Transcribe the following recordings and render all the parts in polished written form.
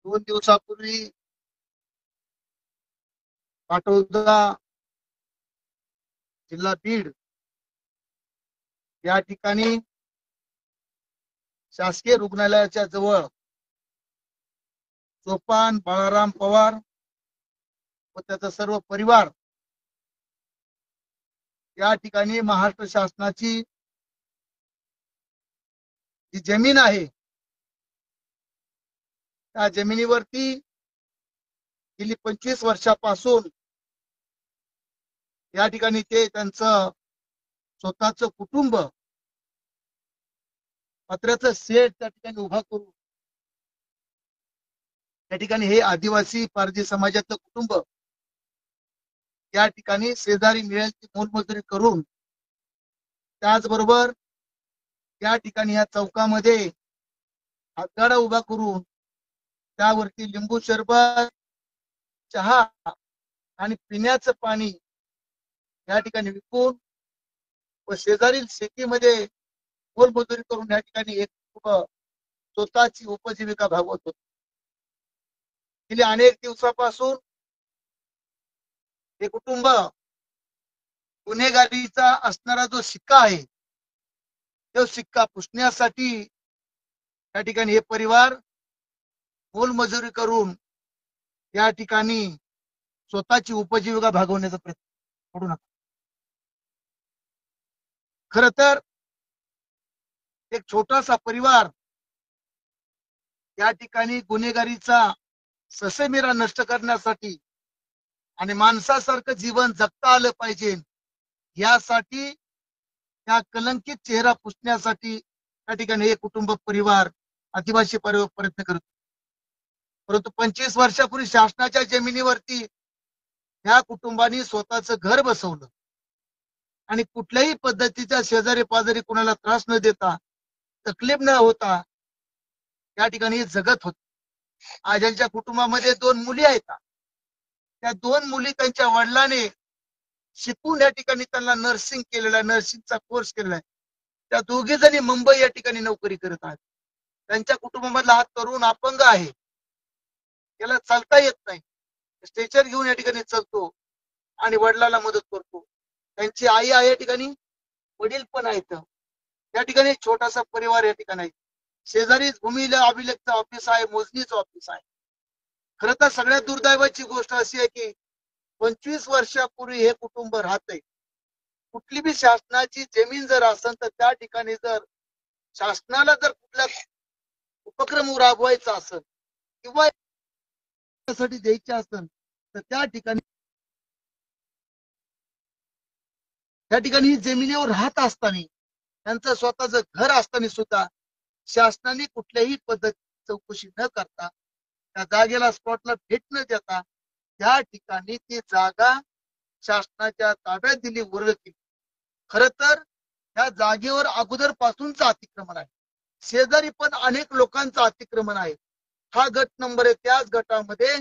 2 दिवसापूर्वी पाटोदा जिल्हा बीड या ठिकाणी शासकीय रुग्णालयाच्या जवळ चोपान बाळाराम पवार व त्याचा सर्व परिवार या ठिकाणी महाराष्ट्र शासनाची जी जमीन आहे त्या जमिनीवरती गेली 25 वर्षापासून या ठिकाणी ते त्यांचं स्वतःचं कुटुंब पत्र्याचं शेड त्या ठिकाणी उभा करून त्या ठिकाणी हे आदिवासी पारधी समाजाचं कुटुंब या ठिकाणी शेजारी मिळेल ती मोलमजुरी करून त्याचबरोबर या ठिकाणी या चौकामध्ये हातगाडा उभा करून त्यावरती लिंबू सरबत चहा आणि पिण्याचं पाणी या ठिकाणी विकून व शेजारील शेतीमध्ये मोलमजुरी करून या ठिकाणी एक स्वतःची उपजीविका भागवत होते. गेली अनेक दिवसापासून हे कुटुंब गुन्हेगारीचा असणारा जो शिक्का आहे तो शिक्का पुसण्यासाठी या ठिकाणी हे परिवार मोलमजुरी करून या ठिकाणी स्वतःची उपजीविका भागवण्याचा प्रयत्न करू नका. खर तर एक छोटासा परिवार या ठिकाणी गुन्हेगारीचा ससेमिरा नष्ट करण्यासाठी आणि माणसासारखं जीवन जगता आलं पाहिजे यासाठी त्या कलंकित चेहरा पुसण्यासाठी त्या ठिकाणी हे कुटुंब परिवार आदिवासी परिवार प्रयत्न करतो. परंतु 25 वर्षापूर्वी शासनाच्या जमिनीवरती या कुटुंबाने स्वतःचं घर बसवलं आणि कुठल्याही पद्धतीच्या शेजारी पाजारी कोणाला त्रास न देता तकलीफ न होता या ठिकाणी जगत होते. आज यांच्या कुटुंबामध्ये 2 मुली आहेत. त्या 2 मुली त्यांच्या वडिलांनी शिकून या ठिकाणी त्यांना नर्सिंग केलेला आहे, नर्सिंगचा कोर्स केलेला आहे. त्या दोघी जणी मुंबई या ठिकाणी नोकरी करत आहेत. त्यांच्या कुटुंबामधला हा तरुण अपंग आहे, त्याला चालता येत नाही, स्ट्रेचर घेऊन या ठिकाणी चालतो आणि वडिलांना मदत करतो. त्यांची आई आहे या ठिकाणी, वडील पण आहेत. या ठिकाणी छोटासा परिवार या ठिकाणी आहे. शेजारीच भूमी अभिलेखचं ऑफिस आहे, मोजणीचं ऑफिस आहे. खरं तर सगळ्यात दुर्दैवाची गोष्ट अशी आहे की 25 वर्षापूर्वी हे कुटुंब राहतंय. कुठली बी शासनाची जमीन जर असेल तर त्या ठिकाणी जर शासनाला जर कुठला उपक्रम राबवायचा असेल किंवा साठी द्यायचे असेल तर त्या ठिकाणी जमिनीवर राहत असताना त्यांचं स्वतःचं घर असताना सुद्धा शासनाने कुठल्याही पद्धती चौकशी न करता त्या जागेला स्पॉटला भेट न देता त्या ठिकाणी ती जागा शासनाच्या ताब्यात दिली, वर्ग केली. खर तर त्या जागेवर अगोदर पासूनच अतिक्रमण आहे. शेजारी पण अनेक लोकांचं अतिक्रमण आहे. हा गट नंबर आहे. त्याच गटामध्ये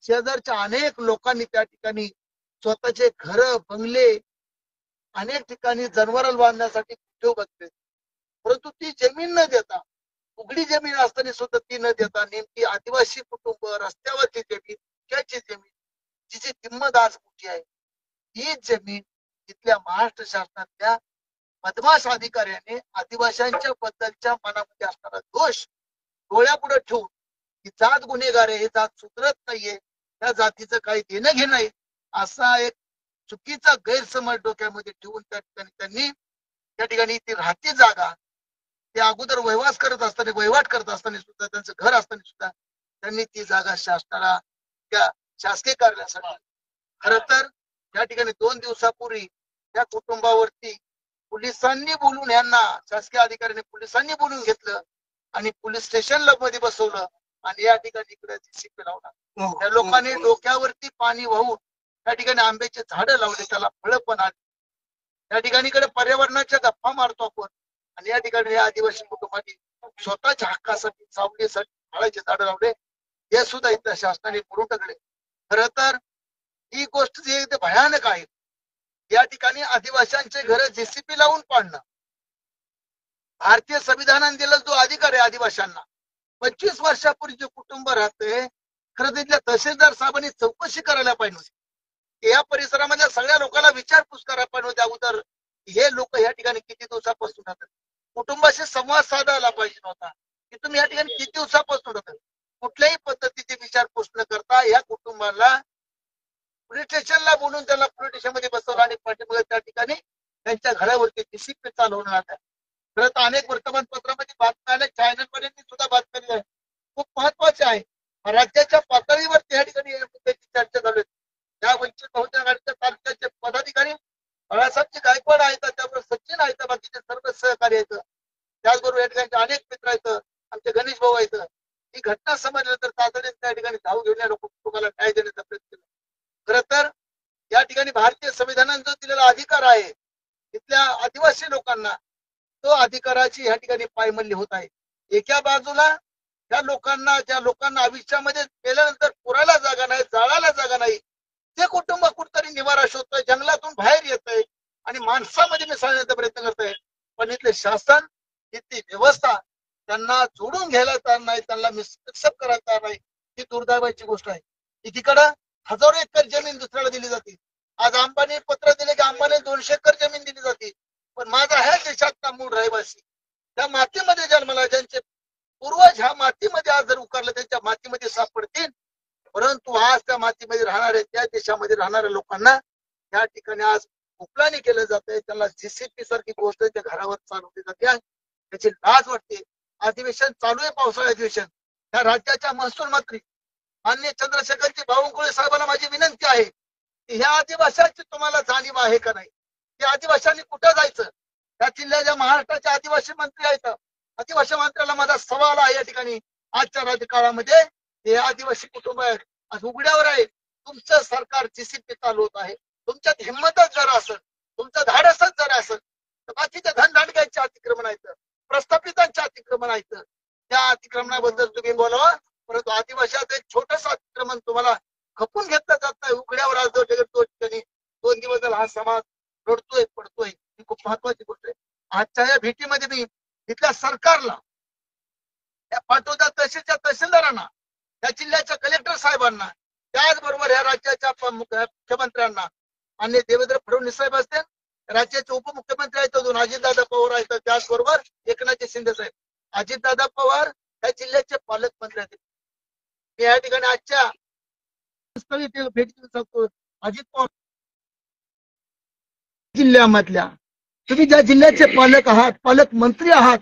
शेजारच्या अनेक लोकांनी त्या ठिकाणी स्वतःचे घर बंगले अनेक ठिकाणी जनावरांना बांधण्यासाठी उद्योग असते. परंतु ती जमीन न देता, उघडी जमीन असताना सुद्धा ती न देता नेमकी आदिवासी कुटुंब रस्त्यावरची जमीन, त्याची जमीन जिची किंमत आज मोठी आहे, ही जमीन तिथल्या महाराष्ट्र शासनातल्या बदमाश अधिकाऱ्याने आदिवासींच्या बद्दलच्या मनामध्ये असणारा दोष डोळ्यापुढे ठेवून ही जात गुन्हेगार आहे, ही जात सुधरत नाहीये, त्या जातीचं काही देणं घेणं आहे असा एक चुकीचा गैरसमज डोक्यामध्ये ठेवून त्या ठिकाणी त्यांनी त्या ठिकाणी ती राहती जागा ते अगोदर वहिवाट करत असताना सुद्धा त्यांचं घर असताना सुद्धा त्यांनी ती जागा शासनाला त्या शासकीय कार्यालयासाठी. खर तर या ठिकाणी 2 दिवसापूर्वी त्या कुटुंबावरती पोलिसांनी बोलून यांना शासकीय अधिकाऱ्यांनी पोलिसांनी बोलून घेतलं आणि पोलीस स्टेशनला मध्ये बसवलं आणि या ठिकाणी इकडे जीसीपी लावला. त्या लोकांनी डोक्यावरती पाणी वाहून त्या ठिकाणी आंब्याचे झाडं लावले, त्याला फळं पण आली. त्या ठिकाणी इकडे पर्यावरणाच्या गप्पा मारतो आपण आणि या ठिकाणी या आदिवासी कुटुंबांनी स्वतःच्या हक्कासाठी सावलीसाठी फळाचे झाडं लावले, हे सुद्धा इथं शासनाने करून टाकले. खर तर ही गोष्ट जी भयानक आहे. या ठिकाणी आदिवासींचे घर जेसीपी लावून पाडणं भारतीय संविधानाने दिलेला जो अधिकार आहे आदिवासींना, 25 वर्षापूर्वी जे कुटुंब राहते, खरं तिथल्या तहसीलदार साहेबांनी चौकशी करायला पाहिजे होती. या परिसरामधल्या सगळ्या लोकांना विचारपूस करायला पाहिजे होती अगोदर, हे लोक या ठिकाणी किती दिवसापासून राहतात. कुटुंबाशी संवाद साधायला पाहिजे नव्हता की तुम्ही या ठिकाणी किती दिवसापासून राहतात. कुठल्याही पद्धतीची विचारपूस न करता या कुटुंबाला पोलीस स्टेशनला बोलून त्याला पोलीस स्टेशनमध्ये बसवलं आणि पाठीमागे त्या ठिकाणी त्यांच्या घरावरती जीसीपी चालवण्यात आल्या. खरं तर अनेक वर्तमानपत्रामध्ये बातम्या आल्या, चॅनलवाल्यांनी सुद्धा बातम्या दिल्या. खूप महत्वाचे आहे. राज्याच्या पातळीवर त्या ठिकाणी या मुद्द्याची चर्चा चालू आहे. या वंचित बहुजन आघाडीच्या तालुक्याचे पदाधिकारी बाळासाहेबजी गायकवाड आहेत, त्याबरोबर सचिन आहेत, बाकीचे सर्व सहकारी आहेत, त्याचबरोबर या ठिकाणी अनेक मित्र आहेत, आमचे गणेश भाऊ आहेत. ही घटना समजल्यानंतर तातडीने त्या ठिकाणी धाव घेऊन या लोक कुटुंबाला न्याय देण्याचा प्रयत्न केला. खरं तर या ठिकाणी भारतीय संविधानाने जो दिलेला अधिकार आहे तिथल्या आदिवासी लोकांना, तो अधिकाराची या ठिकाणी पायमल्ली होत आहे. एका बाजूला ज्या लोकांना आयुष्यामध्ये गेल्यानंतर पुरायला जागा नाही, जाळायला जागा नाही, ते कुटुंब कुठतरी निवारा शोधतोय, जंगलातून बाहेर येतंय आणि माणसामध्ये मिसळण्याचा प्रयत्न करतोय. पण इथले शासन, इथली व्यवस्था त्यांना जोडून घ्यायला तयार नाही, त्यांना एक्सेप्ट करायला तयार नाही. ही दुर्दैवाची गोष्ट आहे. एकीकडं हजारो एकर जमीन दुसऱ्याला दिली जाते. आज अंबानी पत्र दिले की अंबानी 200 एकर जमीन दिली जाते. पण माझा ह्या देशातला मूळ रहिवासी, त्या मातीमध्ये जन्मला, ज्यांचे पूर्वज ह्या मातीमध्ये आज जर उकारलं त्यांच्या मातीमध्ये सापडतील. परंतु आज त्या मातीमध्ये राहणाऱ्या, त्या देशामध्ये राहणाऱ्या लोकांना त्या ठिकाणी आज उकलानी केलं जात आहे. त्यांना जीसीपी सारखी गोष्ट त्या घरावर चालवली जाते. त्याची लाज वाटते. अधिवेशन चालू आहे, पावसाळी अधिवेशन. त्या राज्याच्या महसूल मंत्री माननीय चंद्रशेखरजी बावनकुळे साहेबांना माझी विनंती आहे की ह्या आदिवासीची तुम्हाला जाणीव आहे का नाही? त्या आदिवासींनी कुठं जायचं? त्या जिल्ह्याच्या महाराष्ट्राचे आदिवासी मंत्री आहेत. आदिवासी मंत्र्याला माझा सवाल आहे या ठिकाणी, आजच्या राजकारणामध्ये हे आदिवासी कुटुंब आज उघड्यावर आहे. तुमचं सरकार जीसीपी चालवत आहे. तुमच्यात हिंमतच जर असेल, तुमचं धाडसच जर असेल, तर बाकीच्या धनधाडक्यांचे अतिक्रमण आहेत, प्रस्थापितांचे अतिक्रमण आहेत, त्या अतिक्रमणाबद्दल तुम्ही बोलावा. परंतु आदिवासीचं एक छोटस अतिक्रमण तुम्हाला खपून घेतलं जात नाही. उघड्यावर आज तो ठिकाणी 2 दिवस झाला हा समाज रडतोय, पडतोय. ही खूप महत्वाची गोष्ट आहे. आजच्या या भेटीमध्ये मी तिथल्या सरकारला, त्या पाटोदा तहसीलच्या तहसीलदारांना, त्या जिल्ह्याच्या कलेक्टर साहेबांना, त्याचबरोबर या राज्याच्या मुख्यमंत्र्यांना, माननीय देवेंद्र फडणवीस साहेब असतील, राज्याचे उपमुख्यमंत्री आहेत 2 अजितदादा पवार आहेत, त्याचबरोबर एकनाथ शिंदे साहेब. अजितदादा पवार या जिल्ह्याचे पालकमंत्री आहेत. मी या ठिकाणी आजच्या भेट देऊ शकतो. अजित पवार जिल्ह्यामधल्या तुम्ही ज्या जिल्ह्याचे पालक आहात, पालकमंत्री आहात,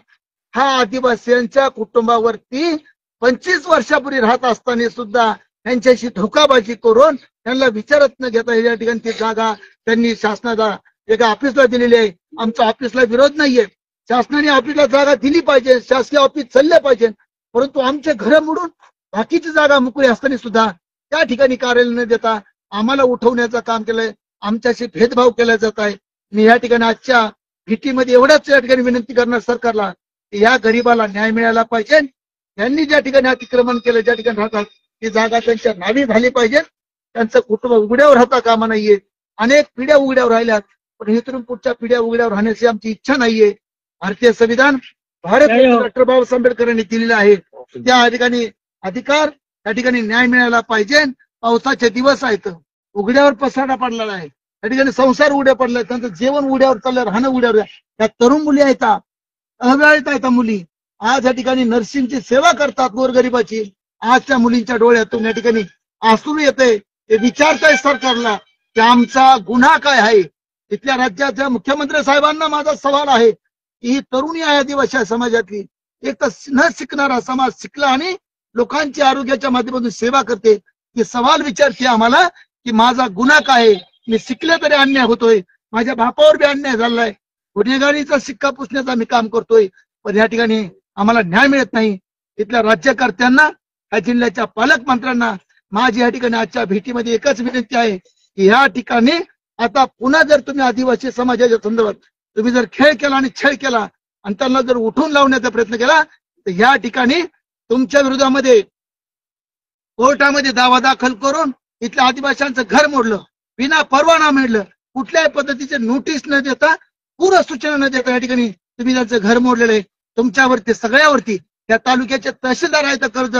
हा आदिवासींच्या कुटुंबावरती 25 वर्षापूर्वी राहत असताना सुद्धा त्यांच्याशी धोकाबाजी करून त्यांना विचारत न घेता या ठिकाणी ती जागा त्यांनी शासनाला एका ऑफिसला दिलेली आहे. आमच्या ऑफिसला विरोध नाहीये. शासनाने ऑफिसला जागा दिली पाहिजे, शासकीय ऑफिस चालले पाहिजे. परंतु आमचे घर मोडून बाकीची जागा मोकळी असताना सुद्धा त्या ठिकाणी कार्यालय न देता आम्हाला उठवण्याचं काम केलंय. आमच्याशी भेदभाव केला जात आहे. मी या ठिकाणी आजच्या भेटीमध्ये एवढंच या ठिकाणी विनंती करणार सरकारला की या गरीबाला न्याय मिळाला पाहिजे. यांनी ज्या ठिकाणी अतिक्रमण केलं, ज्या ठिकाणी राहतात, ती जागा त्यांच्या नावी झाली पाहिजे. त्यांचं कुटुंब उघड्यावर राहता कामा नाहीये. अनेक पिढ्या उघड्यावर राहिल्यात, पण इथून पुढच्या पिढ्या उघड्यावर राहण्याची आमची इच्छा नाहीये. भारतीय संविधान डॉक्टर बाबासाहेब आंबेडकरांनी दिलेलं आहे. त्या ठिकाणी अधिकार, त्या ठिकाणी न्याय मिळाला पाहिजे. पावसाचे दिवस आहेत, उघड्यावर पसारा पडलेला आहे, त्या ठिकाणी संसार उघड्या पडलाय, त्यांचं जेवण उघड्यावर चाललंय, राहणं उघड्यावर. त्या तरुण मुली आहेत, अविवाहित आहेत मुली, आज या ठिकाणी नर्सिंगची सेवा करतात गोरगरिबाची. आज त्या मुलींच्या डोळ्यातून या ठिकाणी आसरू येते. ते विचारताय सरकारला की आमचा गुन्हा काय आहे. तिथल्या राज्याच्या मुख्यमंत्री साहेबांना माझा सवाल आहे की ही तरुणी आहे आदिवासी समाजातली, एक तर न शिकणारा समाज शिकला आणि लोकांची आरोग्याच्या माध्यमातून सेवा करते. की सवाल विचारते आम्हाला की माझा गुन्हा काय आहे. मी शिकले तरी अन्याय होतोय, माझ्या बापावर बी अन्याय झालाय, गुन्हेगारीचा शिक्का पुसण्याचा मी काम करतोय, पण या ठिकाणी आम्हाला न्याय मिळत नाही. तिथल्या राज्यकर्त्यांना, या जिल्ह्याच्या पालकमंत्र्यांना माझी या ठिकाणी आजच्या भेटीमध्ये एकच विनंती आहे की या ठिकाणी आता पुन्हा जर तुम्ही आदिवासी समाजाच्या संदर्भात तुम्ही जर खेळ केला आणि छळ केला आणि त्यांना जर उठून लावण्याचा प्रयत्न केला तर या ठिकाणी तुमच्या विरोधामध्ये कोर्टामध्ये दावा दाखल करून इथल्या आदिवासींचं घर मोडलं, विना परवाना मिळलं, कुठल्याही पद्धतीचे नोटीस न देता, पूर्व सूचना न देता या ठिकाणी तुम्ही त्यांचं घर मोडलेलं आहे. तुमच्यावरती सगळ्यावरती त्या तालुक्याचे तहसीलदार आहेत कर्ज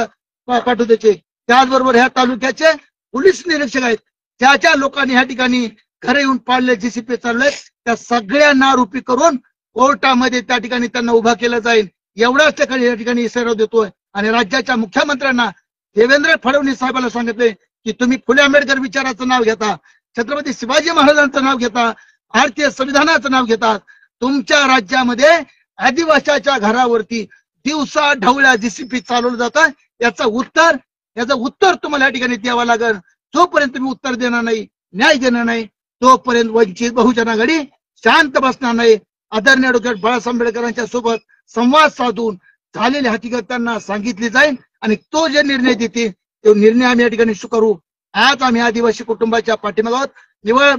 पाठवतेचे, त्याचबरोबर ह्या तालुक्याचे पोलीस निरीक्षक आहेत, ज्या लोकांनी ह्या ठिकाणी घरे येऊन पाडले, जीसीपी चाललंय, त्या सगळ्यांना आरोपी करून कोर्टामध्ये त्या ठिकाणी त्यांना उभा केलं जाईल, एवढ्याच ठिकाणी या ठिकाणी इशारा देतोय. आणि राज्याच्या मुख्यमंत्र्यांना देवेंद्र फडणवीस साहेबांना सांगितले की तुम्ही फुले आंबेडकर विचाराचं नाव घेता, छत्रपती शिवाजी महाराजांचं नाव घेता, भारतीय संविधानाचं नाव घेतात, तुमच्या राज्यामध्ये आदिवासाच्या घरावरती दिवसा ढवळ्या जीसीपी चालवलं जातं, याचं उत्तर तुम्हाला या ठिकाणी द्यावं लागेल. जोपर्यंत तुम्ही उत्तर देणार नाही, न्याय देणार नाही, तोपर्यंत वंचित बहुजन आघाडी शांत बसणार नाही. आदरणीय डॉक्टर बाळासाहेब आंबेडकरांच्या सोबत संवाद साधून झालेली हकीकत त्यांना सांगितली जाईल आणि तो जे निर्णय देतील तो निर्णय आम्ही या ठिकाणी स्वीकारू. आज आम्ही आदिवासी कुटुंबाच्या पाठीमागे आहोत. निवळ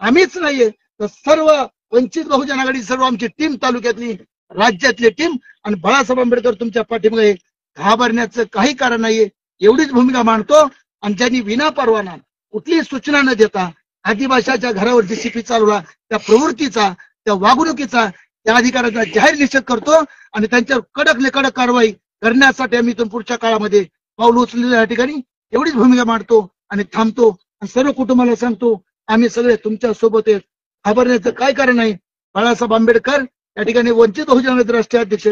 आम्हीच नाहीये तर सर्व वंचित बहुजन आघाडी, सर्व आमची टीम, तालुक्यातली, राज्यातली टीम आणि बाळासाहेब आंबेडकर तुमच्या पाठीमागे, घाबरण्याचं काही कारण नाहीये, एवढीच भूमिका मांडतो. आणि ज्यांनी विना परवाना कुठलीही सूचना न देता आदिवासाच्या घरावर जीसीपी चालवला, त्या प्रवृत्तीचा, त्या वागणुकीचा, त्या अधिकाराचा जाहीर निषेध करतो आणि त्यांच्यावर कडकले कडक कारवाई करण्यासाठी आम्ही इथून पुढच्या काळामध्ये पाऊल उचललेल्या या ठिकाणी एवढीच भूमिका मांडतो आणि थांबतो. आणि सर्व कुटुंबाला सांगतो आम्ही सगळे तुमच्या सोबत आहेत, घाबरण्याचं काय कारण नाही. बाळासाहेब आंबेडकर या ठिकाणी वंचित बहुजन आघाडीचे राष्ट्रीय अध्यक्ष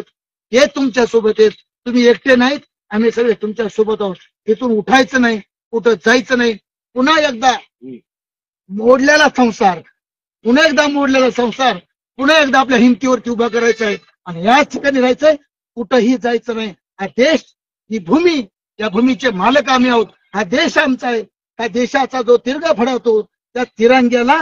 हे तुमच्या सोबत आहेत, तुम्ही एकटे नाहीत, आम्ही सगळे तुमच्या सोबत आहोत. इथून उठायचं नाही, कुठं जायचं नाही. पुन्हा एकदा मोडलेला संसार, पुन्हा एकदा आपल्या हिमतीवरती उभा करायचा आहे आणि याच ठिकाणी राहायचंय, कुठंही जायचं नाही. हा देश, ही भूमी, या भूमीचे मालक आम्ही आहोत. हा देश आमचा आहे. त्या देशाचा जो तिरंगा फडकतो त्या तिरंग्याला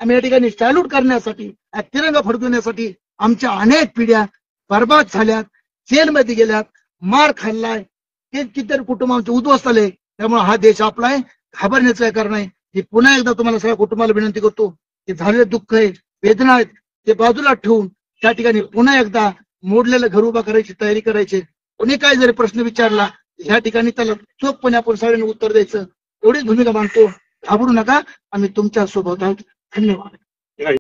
आम्ही या ठिकाणी सॅल्यूट करण्यासाठी, हा तिरंगा फडकवण्यासाठी आमच्या अनेक पिढ्या बर्बाद झाल्यात, जेलमध्ये गेल्यात, मार खाल्लाय, ते कितीतरी कुटुंबांचे उद्ध्वस्त आले. त्यामुळे हा देश आपला आहे, घाबरण्याचं काय कारण नाही. हे पुन्हा एकदा तुम्हाला सगळ्या कुटुंबाला विनंती करतो की झालेले दुःख आहे, वेदना आहेत, ते बाजूला ठेवून त्या ठिकाणी पुन्हा एकदा मोडलेलं घर उभा करायची तयारी करायची. कोणी काय जरी प्रश्न विचारला ह्या ठिकाणी त्याला चोखपणे आपण सगळ्यांनी उत्तर द्यायचं, एवढीच भूमिका मांडतो. घाबरू नका, आम्ही तुमच्या सोबत आहोत. धन्यवाद.